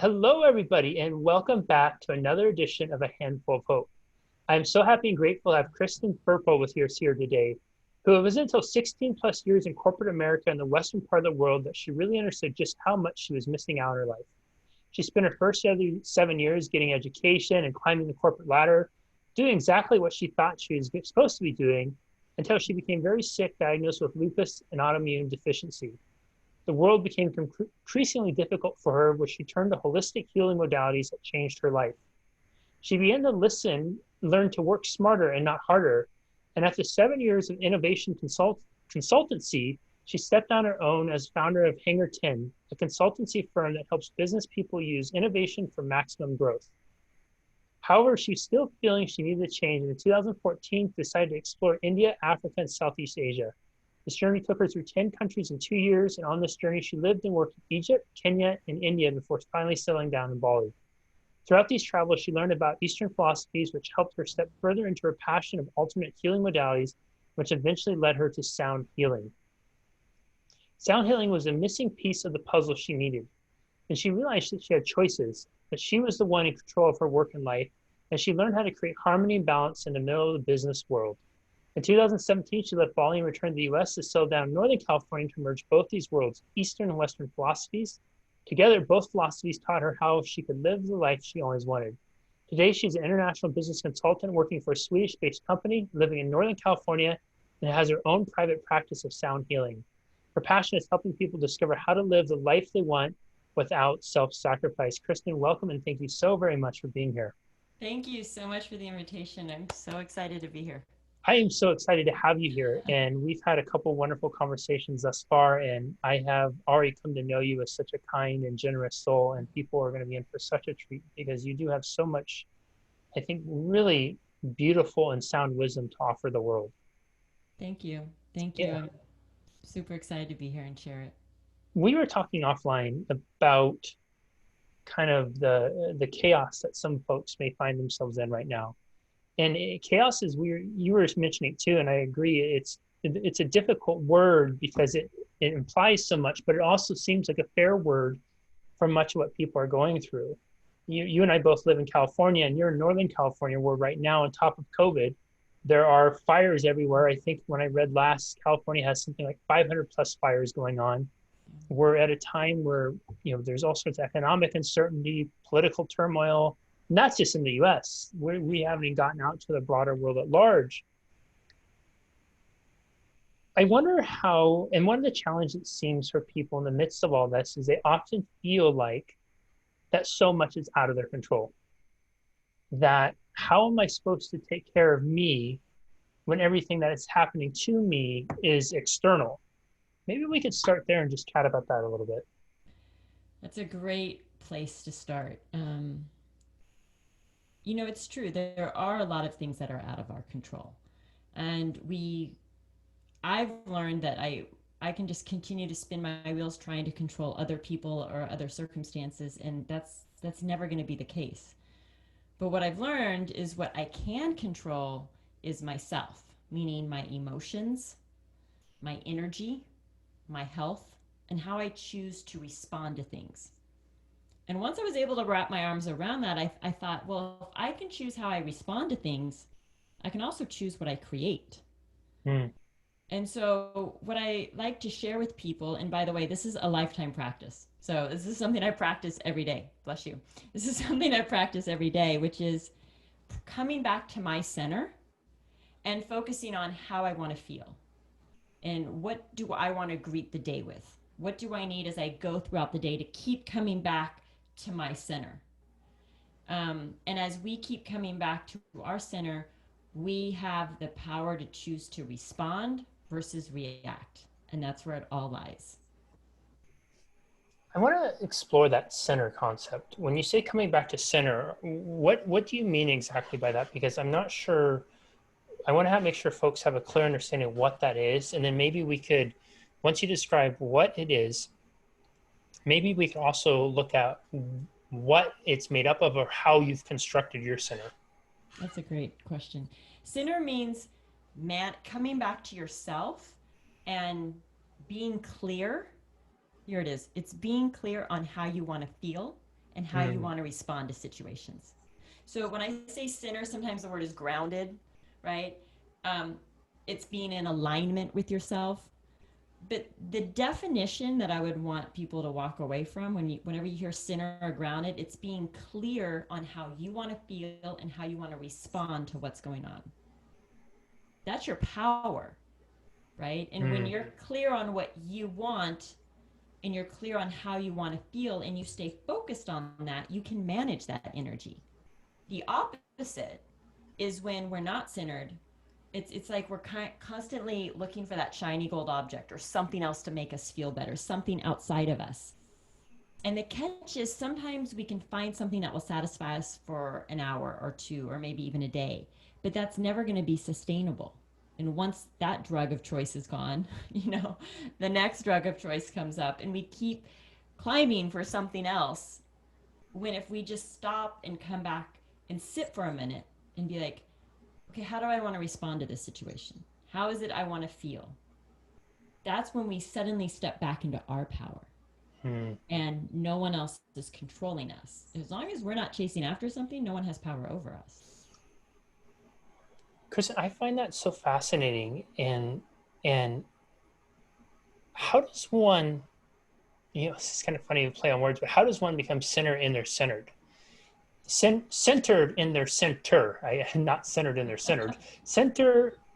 Hello, everybody, and welcome back to another edition of A Handful of Hope. I'm so happy and grateful to have Kristen Firpo with us here today, who it was until 16 plus years in corporate America in the western part of the world that she really understood just how much she was missing out in her life. She spent her first 7 years getting education and climbing the corporate ladder, doing exactly what she thought she was supposed to be doing until she became very sick, diagnosed with lupus and autoimmune deficiency. The world became increasingly difficult for her, where she turned to holistic healing modalities that changed her life. She began to learn to work smarter and not harder. And after 7 years of innovation consultancy, she stepped on her own as founder of Hanger 10, a consultancy firm that helps business people use innovation for maximum growth. However, she's still feeling she needed to change, and in 2014 decided to explore India, Africa, and Southeast Asia. This journey took her through 10 countries in 2 years, and on this journey, she lived and worked in Egypt, Kenya, and India before finally settling down in Bali. Throughout these travels, she learned about Eastern philosophies, which helped her step further into her passion of alternate healing modalities, which eventually led her to sound healing. Sound healing was a missing piece of the puzzle she needed, and she realized that she had choices, that she was the one in control of her work and life, and she learned how to create harmony and balance in the middle of the business world. In 2017, she left Bali and returned to the US to settle down in Northern California to merge both these worlds, Eastern and Western philosophies. Together, both philosophies taught her how she could live the life she always wanted. Today, she's an international business consultant working for a Swedish-based company living in Northern California and has her own private practice of sound healing. Her passion is helping people discover how to live the life they want without self-sacrifice. Kristen, welcome, and thank you so very much for being here. Thank you so much for the invitation. I'm so excited to be here. I am so excited to have you here, and we've had a couple wonderful conversations thus far, and I have already come to know you as such a kind and generous soul, and people are going to be in for such a treat because you do have so much, I think, really beautiful and sound wisdom to offer the world. Thank you. Thank you. Yeah. I'm super excited to be here and share it. We were talking offline about kind of the chaos that some folks may find themselves in right now. And chaos is weird. You were mentioning too, and I agree. It's a difficult word because it implies so much, but it also seems like a fair word for much of what people are going through. You and I both live in California, and you're in Northern California, where right now, on top of COVID, there are fires everywhere. I think when I read last, California has something like 500 plus fires going on. We're at a time where there's all sorts of economic uncertainty, political turmoil, not just in the US. We haven't even gotten out to the broader world at large. I wonder how, and one of the challenges it seems for people in the midst of all this is they often feel like that so much is out of their control. That how am I supposed to take care of me when everything that is happening to me is external? Maybe we could start there and just chat about that a little bit. That's a great place to start. It's true. There are a lot of things that are out of our control. And I've learned that I can just continue to spin my wheels trying to control other people or other circumstances, and that's never going to be the case. But what I've learned is what I can control is myself, meaning my emotions, my energy, my health, and how I choose to respond to things. And once I was able to wrap my arms around that, I thought, well, if I can choose how I respond to things, I can also choose what I create. Mm. And so, what I like to share with people, and by the way, this is a lifetime practice. So, this is something I practice every day. Bless you. This is something I practice every day, which is coming back to my center and focusing on how I want to feel and what do I want to greet the day with. What do I need as I go throughout the day to keep coming back to my center? And as we keep coming back to our center, we have the power to choose to respond versus react. And that's where it all lies. I want to explore that center concept. When you say coming back to center, what do you mean exactly by that? Because I'm not sure. I want to make sure folks have a clear understanding of what that is, and then maybe we could, once you describe what it is, maybe we could also look at what it's made up of or how you've constructed your center. That's a great question. Center means coming back to yourself and being clear. Here it is. It's being clear on how you want to feel and how you Mm. want to respond to situations. So when I say center, sometimes the word is grounded, right? Um, it's being in alignment with yourself. But the definition that I would want people to walk away from whenever you hear center or grounded, it's being clear on how you want to feel and how you want to respond to what's going on. That's your power, right? And when Mm. you're clear on what you want and you're clear on how you want to feel and you stay focused on that, you can manage that energy. The opposite is when we're not centered. It's like we're constantly looking for that shiny gold object or something else to make us feel better, something outside of us. And the catch is sometimes we can find something that will satisfy us for an hour or two or maybe even a day, but that's never going to be sustainable. And once that drug of choice is gone, the next drug of choice comes up and we keep climbing for something else. When if we just stop and come back and sit for a minute and be like, okay, how do I want to respond to this situation? How is it I want to feel? That's when we suddenly step back into our power Mm. and no one else is controlling us. As long as we're not chasing after something, no one has power over us. Kristen, I find that so fascinating. And how does one, this is kind of funny to play on words, but how does one become center in their centered? Centered in their center, not centered in their centered,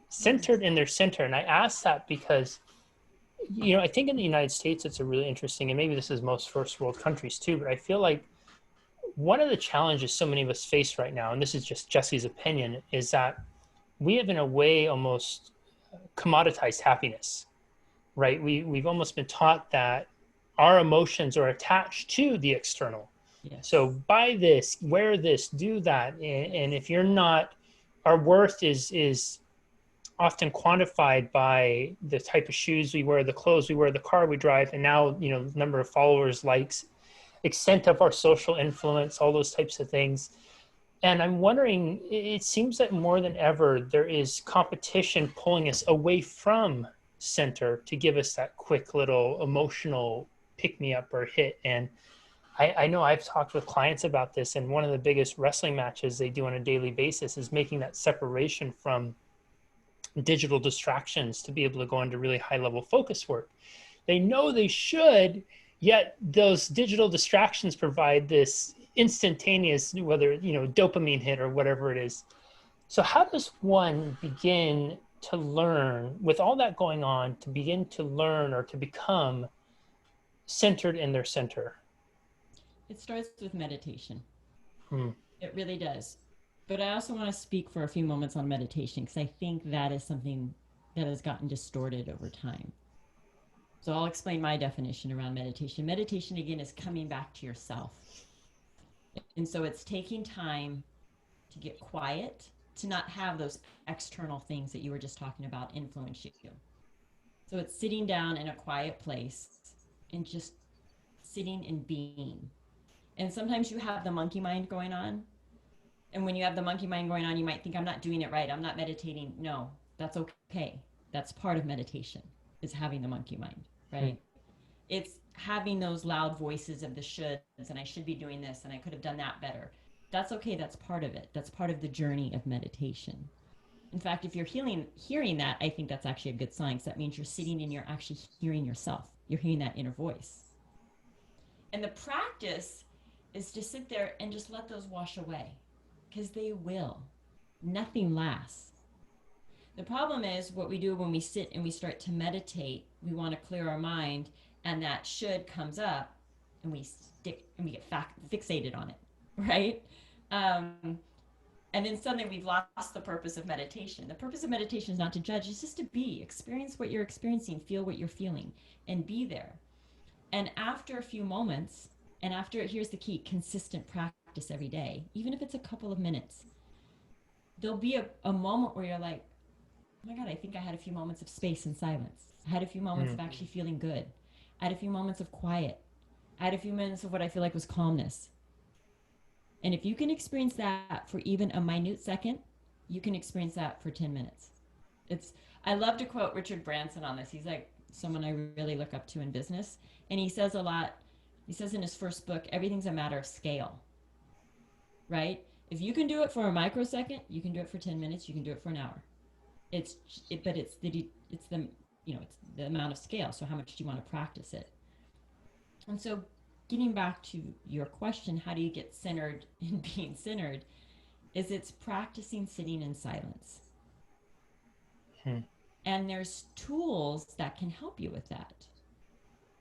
centered in their center. And I ask that because, I think in the United States, it's a really interesting, and maybe this is most first world countries too, but I feel like one of the challenges so many of us face right now, and this is just Jesse's opinion, is that we have in a way almost commoditized happiness, right? We've almost been taught that our emotions are attached to the external. So Yes. buy this, wear this, do that, and if you're not, our worth is often quantified by the type of shoes we wear, the clothes we wear, the car we drive, and now number of followers, likes, extent of our social influence, all those types of things. And I'm wondering, it seems that more than ever, there is competition pulling us away from center to give us that quick little emotional pick me up or hit. And I know I've talked with clients about this, and one of the biggest wrestling matches they do on a daily basis is making that separation from digital distractions to be able to go into really high level focus work. They know they should, yet those digital distractions provide this instantaneous, whether dopamine hit or whatever it is. So how does one begin to learn, with all that going on, to begin to learn or to become centered in their center? It starts with meditation. Hmm. It really does. But I also want to speak for a few moments on meditation because I think that is something that has gotten distorted over time. So I'll explain my definition around meditation. Meditation, again, is coming back to yourself. And so it's taking time to get quiet, to not have those external things that you were just talking about influence you. So it's sitting down in a quiet place and just sitting and being. And sometimes you have the monkey mind going on. And when you have the monkey mind going on, you might think, I'm not doing it right. I'm not meditating. No, that's okay. That's part of meditation, is having the monkey mind, Hmm. right? It's having those loud voices of the shoulds and I should be doing this and I could have done that better. That's okay. That's part of it. That's part of the journey of meditation. In fact, if you're hearing that, I think that's actually a good sign. So that means you're sitting and you're actually hearing yourself. You're hearing that inner voice. And the practice is to sit there and just let those wash away because they will. Nothing lasts. The problem is what we do when we sit and we start to meditate, we want to clear our mind, and that should comes up, and we stick and we get fixated on it, right? Um, and then suddenly we've lost the purpose of meditation. The purpose of meditation is not to judge, it's just to be, experience what you're experiencing, feel what you're feeling, and be there. And after a few moments, and after, here's the key, consistent practice every day, even if it's a couple of minutes, there'll be a moment where you're like, oh my God, I think I had a few moments of space and silence. I had a few moments Hmm. of actually feeling good. I had a few moments of quiet. I had a few minutes of what I feel like was calmness. And if you can experience that for even a minute second, you can experience that for 10 minutes. It's I love to quote Richard Branson on this. He's like someone I really look up to in business. And he says a lot, He says in his first book, everything's a matter of scale, right? If you can do it for a microsecond, you can do it for 10 minutes, you can do it for an hour. But it's the, it's the amount of scale. So how much do you want to practice it? And so getting back to your question, how do you get centered in being centered? Is it's practicing sitting in silence. Hmm. And there's tools that can help you with that.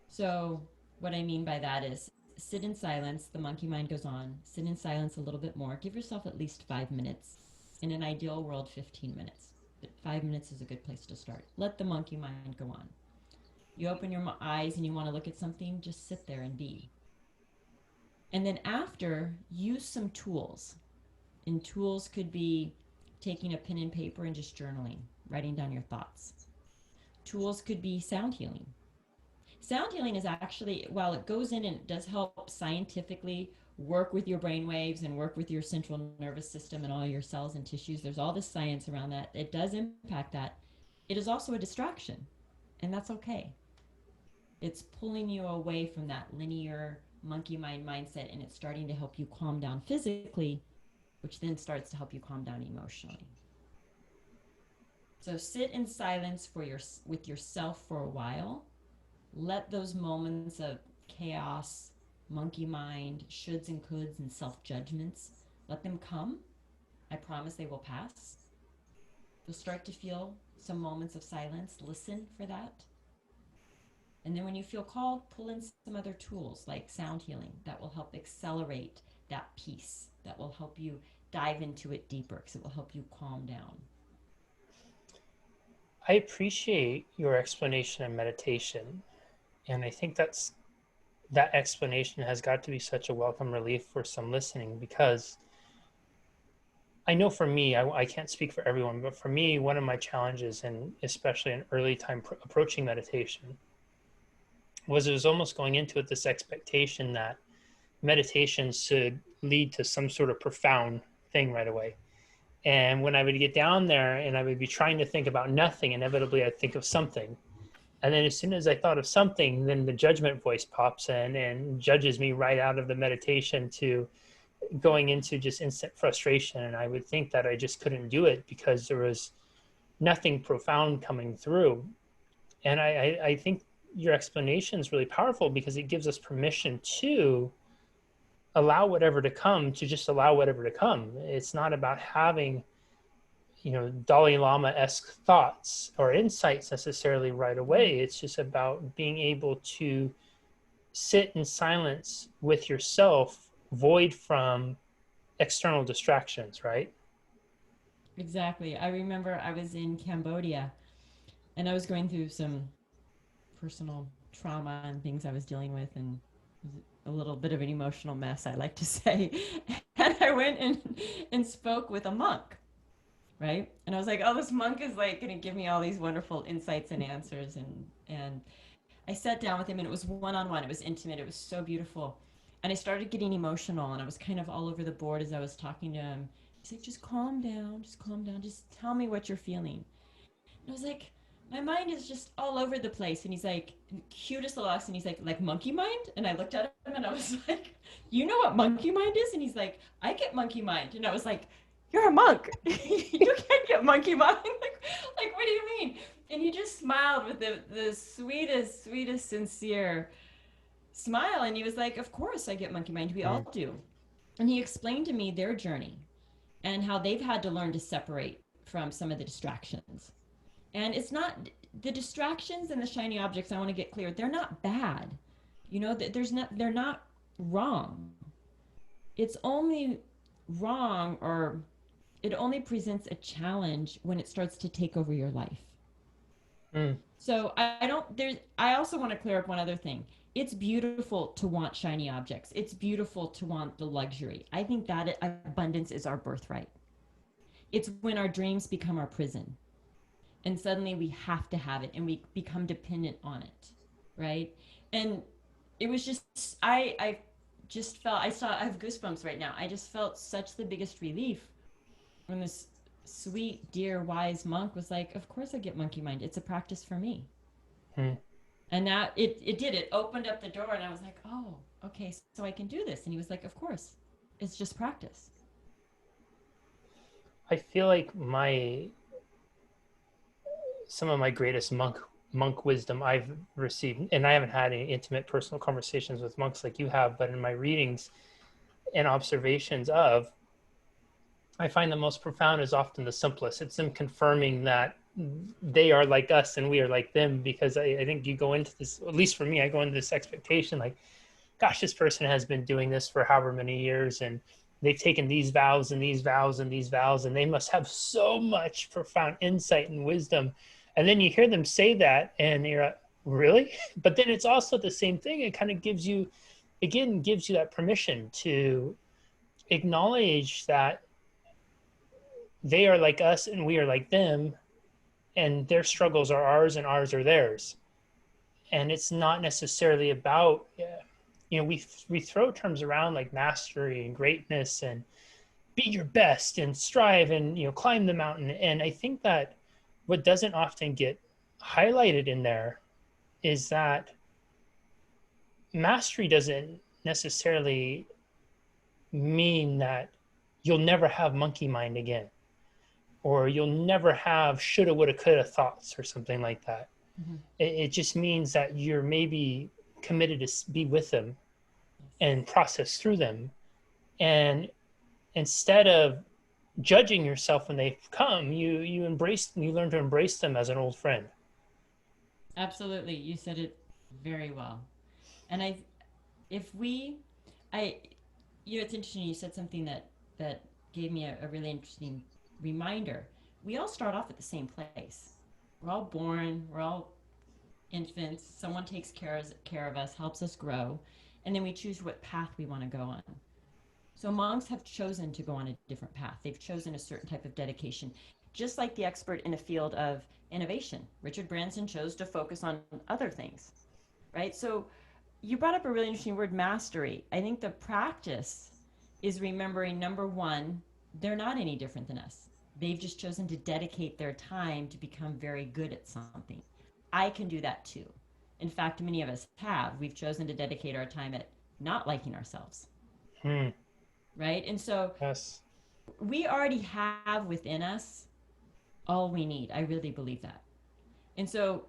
So what I mean by that is sit in silence, the monkey mind goes on, sit in silence a little bit more, give yourself at least 5 minutes. In an ideal world, 15 minutes. But 5 minutes is a good place to start. Let the monkey mind go on. You open your eyes and you want to look at something, just sit there and be. And then after, use some tools. And tools could be taking a pen and paper and just journaling, writing down your thoughts. Tools could be sound healing. Sound healing is actually, while it goes in and it does help scientifically work with your brain waves and work with your central nervous system and all your cells and tissues, there's all this science around that. It does impact that. It is also a distraction, and that's okay. It's pulling you away from that linear monkey mind mindset, and it's starting to help you calm down physically, which then starts to help you calm down emotionally. So sit in silence with yourself for a while. Let those moments of chaos, monkey mind, shoulds and coulds, and self judgments, let them come. I promise they will pass. You'll start to feel some moments of silence. Listen for that. And then when you feel called, pull in some other tools like sound healing that will help accelerate that peace, that will help you dive into it deeper because it will help you calm down. I appreciate your explanation of meditation, and I think that explanation has got to be such a welcome relief for some listening, because I know for me, I can't speak for everyone, but for me, one of my challenges, and especially in early time approaching meditation, was it was almost going into it this expectation that meditation should lead to some sort of profound thing right away. And when I would get down there and I would be trying to think about nothing, inevitably I'd think of something. And then as soon as I thought of something, then the judgment voice pops in and judges me right out of the meditation to going into just instant frustration. And I would think that I just couldn't do it because there was nothing profound coming through. And I think your explanation is really powerful because it gives us permission to allow whatever to come, to just allow whatever to come. It's not about having, Dalai Lama-esque thoughts or insights necessarily right away. It's just about being able to sit in silence with yourself, void from external distractions, right? Exactly. I remember I was in Cambodia and I was going through some personal trauma and things I was dealing with, and a little bit of an emotional mess, I like to say. And I went and spoke with a monk, right? And I was like, oh, this monk is like going to give me all these wonderful insights and answers. And I sat down with him, and it was one on one. It was intimate. It was so beautiful. And I started getting emotional, and I was kind of all over the board as I was talking to him. He's like, just calm down, just calm down, just tell me what you're feeling. And I was like, my mind is just all over the place. And he's like, cutest little accent. He's like monkey mind? And I looked at him and I was like, you know what monkey mind is? And he's like, I get monkey mind. And I was like, you're a monk. You can't get monkey mind. Like, what do you mean? And he just smiled with the sweetest, sweetest, sincere smile. And he was like, of course I get monkey mind. We all Mm. do. And he explained to me their journey and how they've had to learn to separate from some of the distractions. And it's not the distractions and the shiny objects, I want to get clear, they're not bad. They're not wrong. It's only wrong, or it only presents a challenge when it starts to take over your life. Mm. So I don't there's I also want to clear up one other thing. It's beautiful to want shiny objects. It's beautiful to want the luxury. I think that abundance is our birthright. It's when our dreams become our prison and suddenly we have to have it and we become dependent on it, right? And it was just I just felt I have goosebumps right now. I just felt such the biggest relief when this sweet, dear, wise monk was like, of course I get monkey mind. It's a practice for me. Mm. And now it did. It opened up the door, and I was like, oh, okay, so I can do this. And he was like, of course, it's just practice. I feel like my some of my greatest monk wisdom I've received, and I haven't had any intimate personal conversations with monks like you have, but in my readings and observations of, I find the most profound is often the simplest. It's them confirming that they are like us and we are like them, because I think you go into this, at least for me, I go into this expectation like, gosh, this person has been doing this for however many years, and they've taken these vows and these vows and these vows, and they must have so much profound insight and wisdom. And then you hear them say that, and you're like, really? But then it's also the same thing. It kind of gives you, again, gives you that permission to acknowledge that they are like us and we are like them, and their struggles are ours and ours are theirs. And it's not necessarily about, we throw terms around like mastery and greatness and be your best and strive and climb the mountain. And I think that what doesn't often get highlighted in there is that mastery doesn't necessarily mean that you'll never have monkey mind again, or you'll never have shoulda woulda coulda thoughts or something like that. Mm-hmm. It just means that you're maybe committed to be with them Yes. and process through them. And instead of judging yourself when they come, you learn to embrace them as an old friend. Absolutely. You said it very well. And if we, I, it's interesting. You said something that gave me a really interesting reminder. We all start off at the same place. We're all born. We're all infants. Someone takes care of us, helps us grow, and then we choose what path we want to go on. So monks have chosen to go on a different path. They've chosen a certain type of dedication, just like the expert in a field of innovation. Richard Branson chose to focus on other things, right? So you brought up a really interesting word, mastery. I think the practice is remembering, number one, they're not any different than us. They've just chosen to dedicate their time to become very good at something. I can do that too. In fact, many of us have. We've chosen to dedicate our time at not liking ourselves, Hmm. right? And so Yes. we already have within us all we need. I really believe that. And so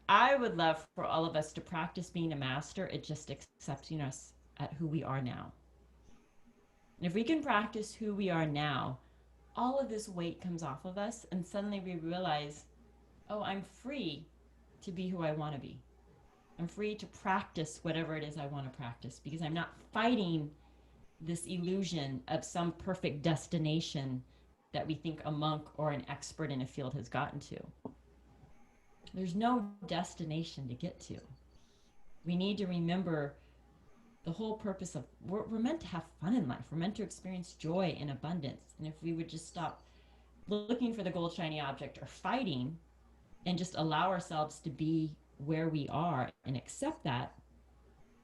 I would love for all of us to practice being a master at just accepting us at who we are now. And if we can practice who we are now, all of this weight comes off of us, and suddenly we realize, oh, I'm free to be who I want to be. I'm free to practice whatever it is I want to practice because I'm not fighting this illusion of some perfect destination that we think a monk or an expert in a field has gotten to. There's no destination to get to. We need to remember the whole purpose of we're meant to have fun in life. We're meant to experience joy and abundance. And if we would just stop looking for the gold shiny object or fighting and just allow ourselves to be where we are and accept that,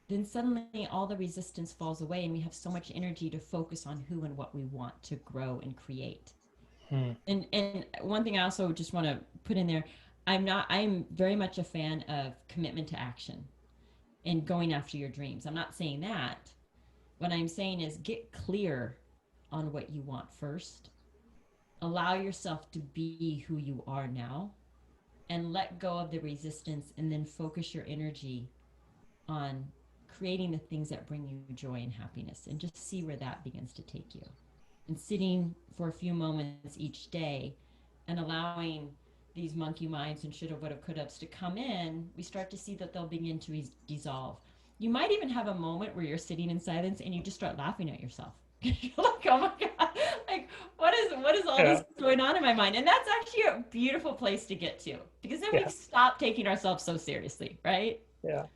then suddenly all the resistance falls away and we have so much energy to focus on who and what we want to grow and create. Hmm. And one thing I also just want to put in there, I'm very much a fan of commitment to action and going after your dreams. I'm not saying that. What I'm saying is get clear on what you want first. Allow yourself to be who you are now and let go of the resistance and then focus your energy on creating the things that bring you joy and happiness and just see where that begins to take you. And sitting for a few moments each day and allowing these monkey minds and shoulda, woulda, coulda to come in, we start to see that they'll begin to dissolve. You might even have a moment where you're sitting in silence and you just start laughing at yourself. You're like, oh my god, like what is all Yeah. this going on in my mind? And that's actually a beautiful place to get to because then Yeah. we've stopped taking ourselves so seriously, right? Yeah.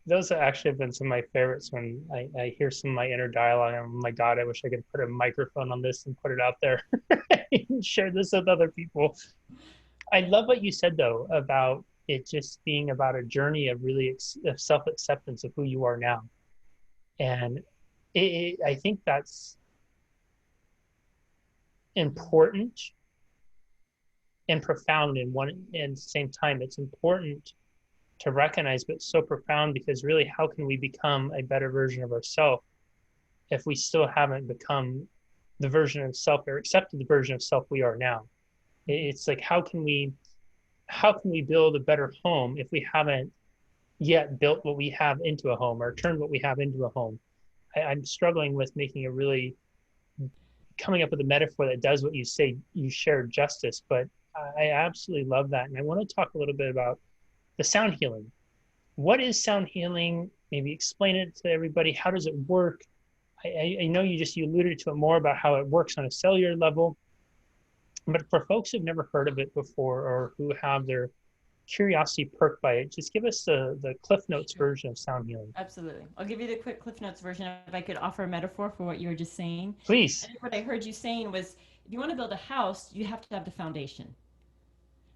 Those have actually been some of my favorites when I hear some of my inner dialogue. And oh my God, I wish I could put a microphone on this and put it out there and share this with other people. I love what you said though about it just being about a journey of really of self-acceptance of who you are now. And I think that's important and profound in one and the same time. It's important to recognize, but so profound because really, how can we become a better version of ourselves if we still haven't become the version of self or accepted the version of self we are now? It's like how can we build a better home if we haven't yet built what we have into a home or turned what we have into a home? I'm struggling with making a really coming up with a metaphor that does what you say you shared justice, but I absolutely love that. And I want to talk a little bit about the sound healing. What is sound healing? Maybe explain it to everybody. How does it work? I know you alluded to it more about how it works on a cellular level, but for folks who've never heard of it before or who have their curiosity perked by it, just give us the Cliff Notes Sure. version of sound healing. Absolutely. I'll give you the quick Cliff Notes version if I could offer a metaphor for what you were just saying. I Please. think what I heard you saying was if you want to build a house, you have to have the foundation.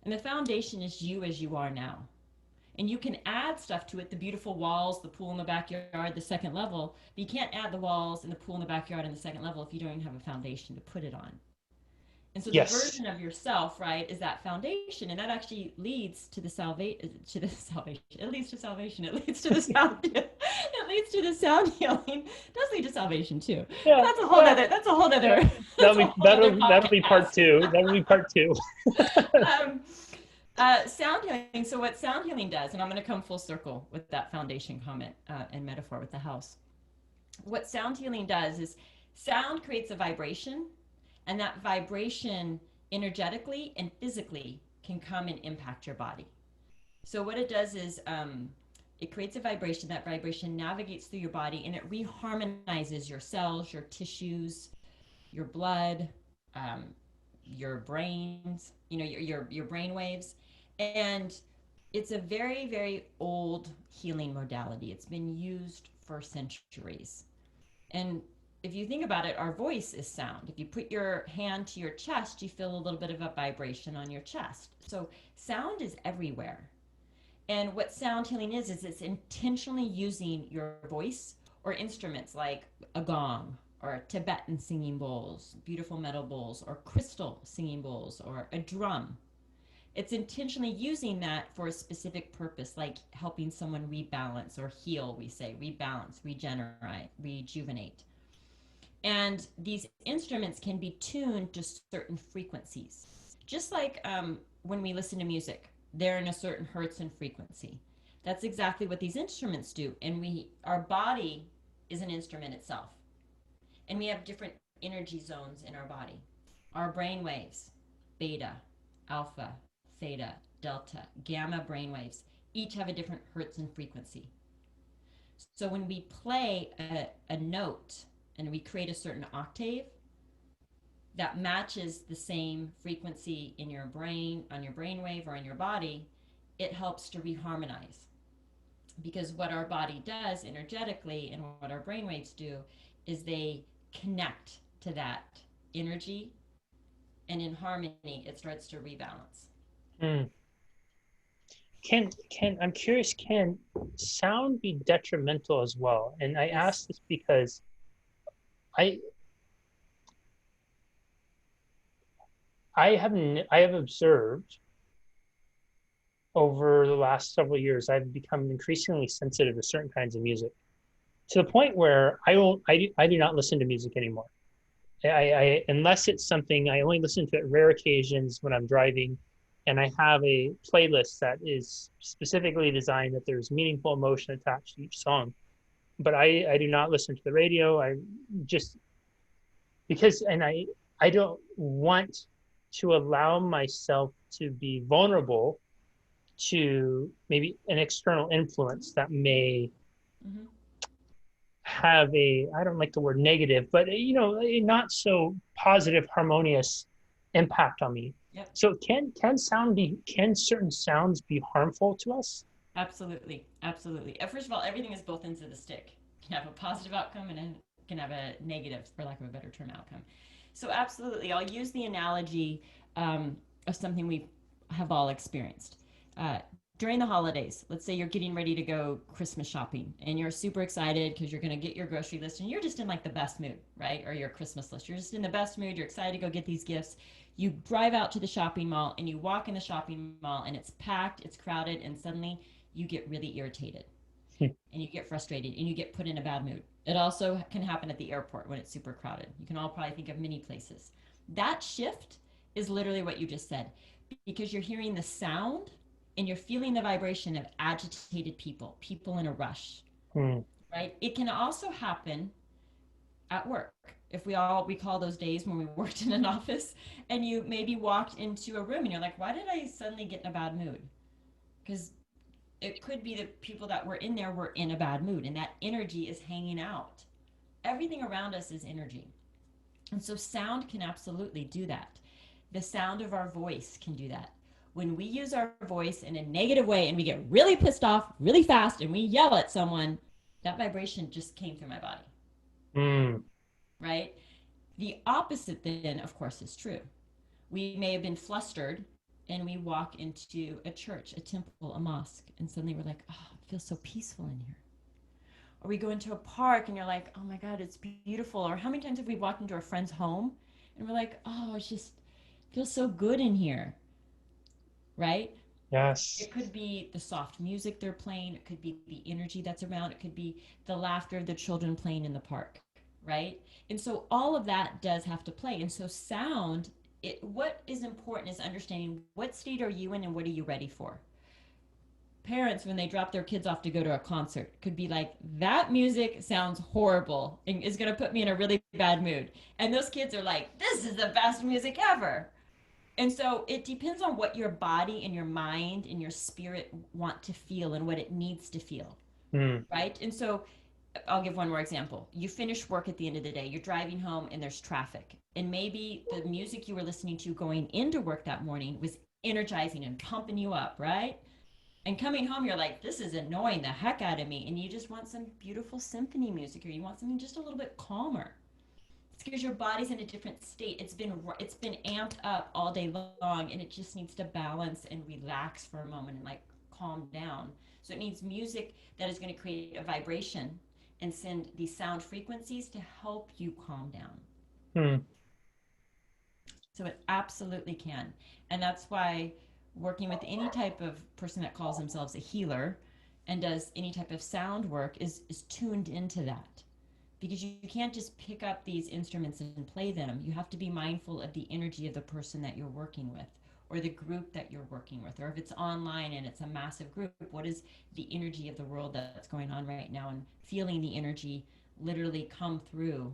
And the foundation is you as you are now. And you can add stuff to it, the beautiful walls, the pool in the backyard, the second level, but you can't add the walls and the pool in the backyard and the second level if you don't even have a foundation to put it on. And so the Yes. version of yourself, right, is that foundation, and that actually leads to the salvation. To the salvation. It leads to salvation. It leads to the sound. It leads to the sound healing. It does lead to salvation too. But Yeah. that's a whole Yeah. other. That's a whole Yeah. other. That'll That's a be whole other that'll be part podcast. two. That'll be part two. um, sound healing. So what sound healing does, and I'm going to come full circle with that foundation comment and metaphor with the house. What sound healing does is sound creates a vibration, and that vibration energetically and physically can come and impact your body. So what it does is it creates a vibration. That vibration navigates through your body and it reharmonizes your cells, your tissues, your blood, um, your brains, your brain waves. And it's a very, very old healing modality. It's been used for centuries. And if you think about it, our voice is sound. If you put your hand to your chest, you feel a little bit of a vibration on your chest. So sound is everywhere. And what sound healing is it's intentionally using your voice or instruments like a gong or Tibetan singing bowls, beautiful metal bowls, or crystal singing bowls, or a drum. It's intentionally using that for a specific purpose, like helping someone rebalance or heal, we say, rebalance, regenerate, rejuvenate. And these instruments can be tuned to certain frequencies. Just like when we listen to music, they're in a certain hertz and frequency. That's exactly what these instruments do. And our body is an instrument itself. And we have different energy zones in our body. Our brain waves, beta, alpha, theta, delta, gamma brain waves, each have a different hertz and frequency. So when we play a note and we create a certain octave that matches the same frequency in your brain, on your brain wave, or in your body, it helps to reharmonize. Because what our body does energetically and what our brain waves do is they connect to that energy, and in harmony, it starts to rebalance. Hmm. Can I'm curious, can sound be detrimental as well? And I Yes. ask this because I I have observed over the last several years I've become increasingly sensitive to certain kinds of music to the point where I do not listen to music anymore. I unless it's something I only listen to at rare occasions when I'm driving, and I have a playlist that is specifically designed that there's meaningful emotion attached to each song. But I do not listen to the radio. I just because and I don't want to allow myself to be vulnerable to maybe an external influence that may Mm-hmm. have a I don't like the word negative, but a not so positive, harmonious impact on me. Yep. So can certain sounds be harmful to us? Absolutely. Absolutely. First of all, everything is both ends of the stick. You can have a positive outcome and it can have a negative, for lack of a better term, outcome. So, absolutely. I'll use the analogy of something we have all experienced. Uh, During the holidays, let's say you're getting ready to go Christmas shopping and you're super excited because you're going to get your grocery list and you're just in like the best mood, right? Or your Christmas list. You're just in the best mood. You're excited to go get these gifts. You drive out to the shopping mall and you walk in the shopping mall and it's packed, it's crowded, and suddenly you get really irritated Hmm. and you get frustrated and you get put in a bad mood. It also can happen at the airport when it's super crowded. You can all probably think of many places. That shift is literally what you just said, because you're hearing the sound and you're feeling the vibration of agitated people, people in a rush, Hmm. right? It can also happen at work. If we all recall those days when we worked in an office and you maybe walked into a room and you're like, why did I suddenly get in a bad mood? Because it could be the people that were in there were in a bad mood and that energy is hanging out. Everything around us is energy. And so sound can absolutely do that. The sound of our voice can do that. When we use our voice in a negative way and we get really pissed off really fast and we yell at someone, that vibration just came through my body, Hmm. right? The opposite, then, of course, is true. We may have been flustered and we walk into a church, a temple, a mosque, and suddenly we're like, oh, it feels so peaceful in here. Or we go into a park and you're like, oh my God, it's beautiful. Or how many times have we walked into a friend's home and we're like, oh, it just feels so good in here, right? Yes. It could be the soft music they're playing. It could be the energy that's around. It could be the laughter of the children playing in the park, right? And so all of that does have to play. And so sound, what is important is understanding what state are you in and what are you ready for. Parents, when they drop their kids off to go to a concert, could be like, that music sounds horrible and is going to put me in a really bad mood. And those kids are like, this is the best music ever. And so it depends on what your body and your mind and your spirit want to feel and what it needs to feel, Hmm. right? And so I'll give one more example. You finish work at the end of the day, you're driving home and there's traffic. And maybe the music you were listening to going into work that morning was energizing and pumping you up, right? And coming home, you're like, this is annoying the heck out of me. And you just want some beautiful symphony music or you want something just a little bit calmer. It's because your body's in a different state. It's been amped up all day long, and it just needs to balance and relax for a moment and like calm down. So it needs music that is going to create a vibration and send these sound frequencies to help you calm down. Hmm. So it absolutely can, and that's why working with any type of person that calls themselves a healer and does any type of sound work is tuned into that, because you can't just pick up these instruments and play them. You have to be mindful of the energy of the person that you're working with or the group that you're working with. Or if it's online and it's a massive group, what is the energy of the world that's going on right now, and feeling the energy literally come through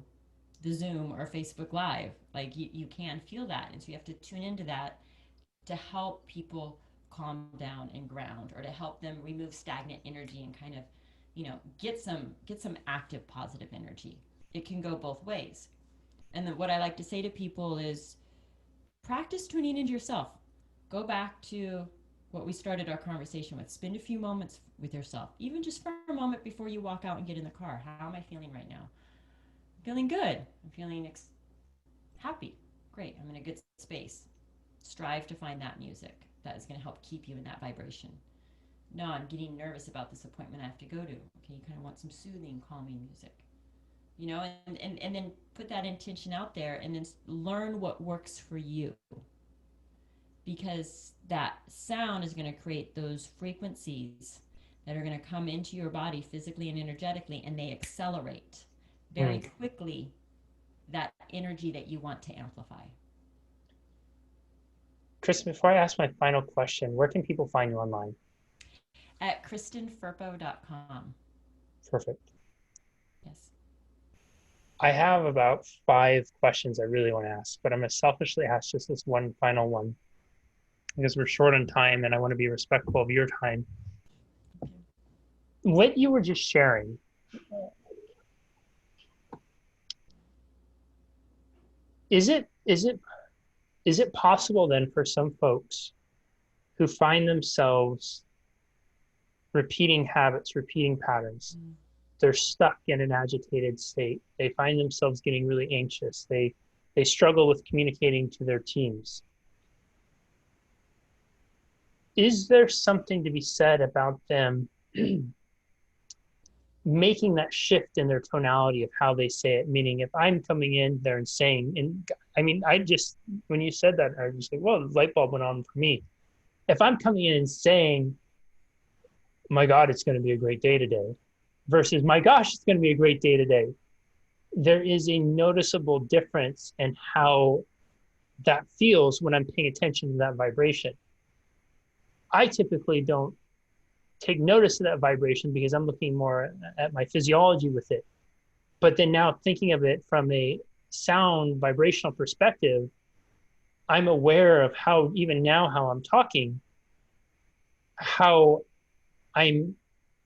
the Zoom or Facebook Live. Like you can feel that. And so you have to tune into that to help people calm down and ground, or to help them remove stagnant energy and kind of, get some active positive energy. It can go both ways. And then what I like to say to people is practice tuning into yourself. Go back to what we started our conversation with. Spend a few moments with yourself, even just for a moment before you walk out and get in the car. How am I feeling right now? I'm feeling good. I'm feeling happy. Great. I'm in a good space. Strive to find that music that is going to help keep you in that vibration. No, I'm getting nervous about this appointment I have to go to. Okay, you kind of want some soothing, calming music. And then put that intention out there and then learn what works for you. Because that sound is going to create those frequencies that are going to come into your body physically and energetically, and they accelerate Hmm. very quickly that energy that you want to amplify. Kristen, before I ask my final question, where can people find you online? At KristenFirpo.com. Perfect. Yes. I have about 5 questions I really want to ask, but I'm going to selfishly ask just this one final one because we're short on time and I want to be respectful of your time. Okay. What you were just sharing, is it possible then for some folks who find themselves repeating habits, repeating patterns, Mm. they're stuck in an agitated state. They find themselves getting really anxious. They struggle with communicating to their teams. Is there something to be said about them making that shift in their tonality of how they say it? Meaning, if I'm coming in there and saying, and I mean, when you said that, I was like, well, the light bulb went on for me. If I'm coming in and saying, my God, it's going to be a great day today, versus my gosh, it's going to be a great day today. There is a noticeable difference in how that feels when I'm paying attention to that vibration. I typically don't take notice of that vibration because I'm looking more at my physiology with it. But then now thinking of it from a sound vibrational perspective, I'm aware of how, even now, how I'm talking, how I'm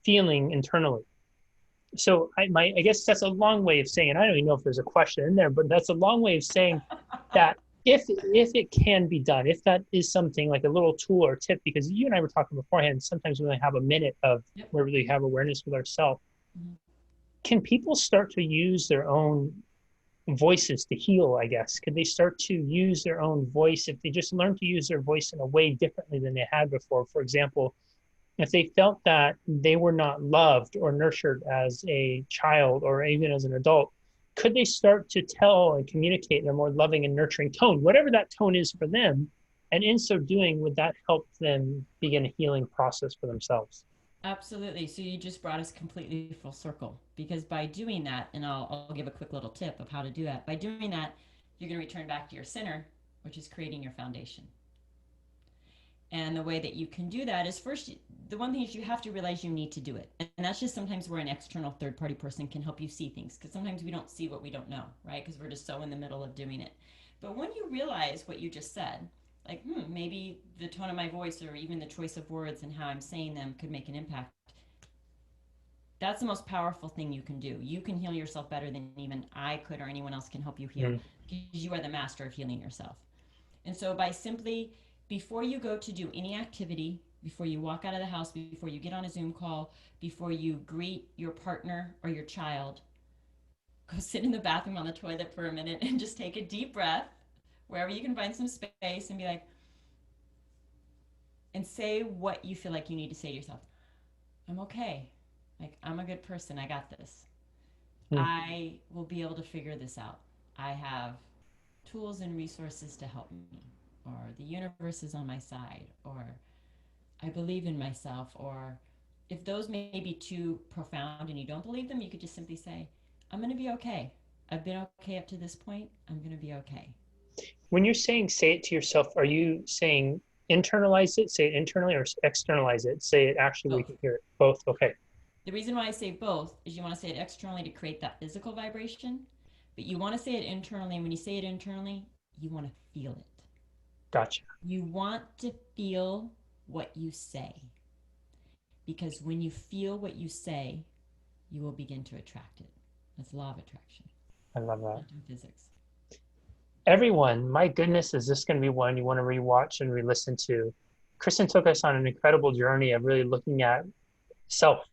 feeling internally. So I guess that's a long way of saying, and I don't even know if there's a question in there, but that's a long way of saying that if it can be done, if that is something like a little tool or tip, because you and I were talking beforehand, sometimes we only have a minute of Yep. where we really have awareness with ourselves. Mhm. Can people start to use their own voices to heal, I guess? Could they start to use their own voice if they just learn to use their voice in a way differently than they had before? For example, if they felt that they were not loved or nurtured as a child or even as an adult, could they start to tell and communicate in a more loving and nurturing tone, whatever that tone is for them? And in so doing, would that help them begin a healing process for themselves? Absolutely. So you just brought us completely full circle because by doing that, and I'll give a quick little tip of how to do that. By doing that, you're going to return back to your center, which is creating your foundation. And the way that you can do that is first, the one thing is you have to realize you need to do it. And that's just sometimes where an external third party person can help you see things because sometimes we don't see what we don't know, right? Because we're just so in the middle of doing it. But when you realize what you just said, like, maybe the tone of my voice or even the choice of words and how I'm saying them could make an impact. That's the most powerful thing you can do. You can heal yourself better than even I could or anyone else can help you heal Mm. because you are the master of healing yourself. And so by simply, before you go to do any activity, before you walk out of the house, before you get on a Zoom call, before you greet your partner or your child, go sit in the bathroom on the toilet for a minute and just take a deep breath wherever you can find some space and be like, and say what you feel like you need to say to yourself. I'm okay. Like, I'm a good person. I got this. Mm. I will be able to figure this out. I have tools and resources to help me, or the universe is on my side, or I believe in myself, or if those may be too profound and you don't believe them, you could just simply say, I'm going to be okay. I've been okay up to this point. I'm going to be okay. When you're saying say it to yourself, are you saying internalize it, say it internally, or externalize it, say it actually where you Both. can hear it? Both. Okay. The reason why I say both is you want to say it externally to create that physical vibration, but you want to say it internally. And when you say it internally, you want to feel it. Gotcha. You want to feel what you say because when you feel what you say, you will begin to attract it. That's law of attraction, I love that. quantum physics. Everyone, my goodness, is this going to be one you want to rewatch and re-listen to? Kristen took us on an incredible journey of really looking at self.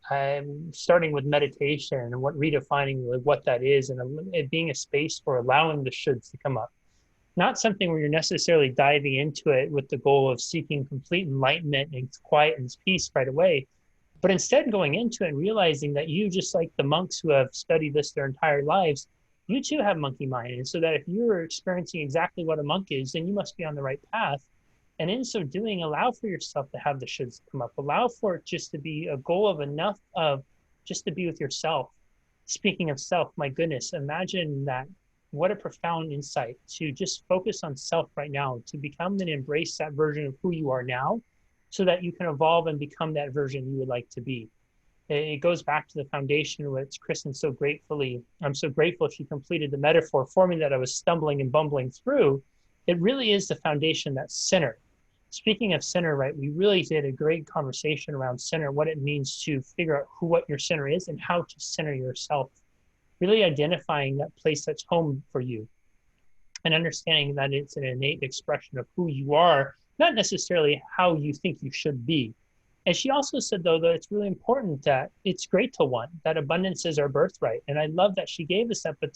I'm starting with meditation and what redefining like what that is, and it being a space for allowing the shoulds to come up. Not something where you're necessarily diving into it with the goal of seeking complete enlightenment and quiet and peace right away, but instead going into it and realizing that you, just like the monks who have studied this their entire lives, you too have monkey mind. And so that if you're experiencing exactly what a monk is, then you must be on the right path. And in so doing, allow for yourself to have the shoulds come up. Allow for it just to be a goal of enough of just to be with yourself. Speaking of self, my goodness, imagine that. What a profound insight to just focus on self right now, to become and embrace that version of who you are now so that you can evolve and become that version you would like to be. It goes back to the foundation, which Kristen so gratefully, I'm so grateful she completed the metaphor for me that I was stumbling and bumbling through. It really is the foundation, that center. Speaking of center, right, we really did a great conversation around center, what it means to figure out what your center is and how to center yourself. Really identifying that place that's home for you and understanding that it's an innate expression of who you are, not necessarily how you think you should be. And she also said, though, that it's really important that it's great to want, that abundance is our birthright. And I love that she gave us that. But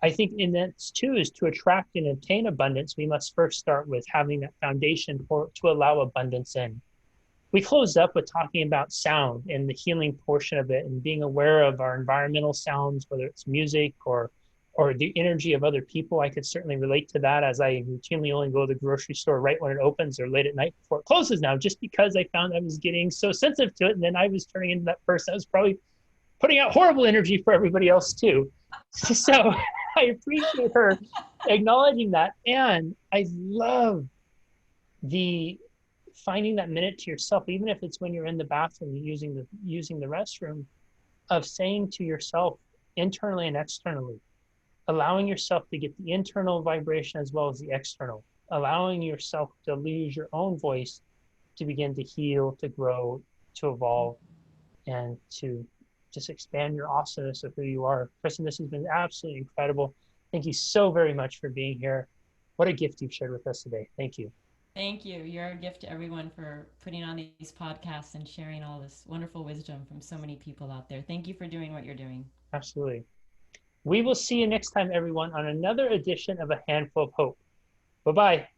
I think in that too is to attract and obtain abundance, we must first start with having that foundation to allow abundance in. We closed up with talking about sound and the healing portion of it and being aware of our environmental sounds, whether it's music or or the energy of other people. I could certainly relate to that, as I routinely only go to the grocery store right when it opens or late at night before it closes now, just because I found I was getting so sensitive to it. And then I was turning into that person that was probably putting out horrible energy for everybody else too. So I appreciate her acknowledging that. And I love the finding that minute to yourself, even if it's when you're in the bathroom using the restroom, of saying to yourself internally and externally, allowing yourself to get the internal vibration as well as the external, allowing yourself to lose your own voice to begin to heal, to grow, to evolve, and to just expand your awesomeness of who you are. Kristen, this has been absolutely incredible. Thank you so very much for being here. What a gift you've shared with us today. Thank you. Thank you. You're a gift to everyone for putting on these podcasts and sharing all this wonderful wisdom from so many people out there. Thank you for doing what you're doing. Absolutely. We will see you next time, everyone, on another edition of A Handful of Hope. Bye bye.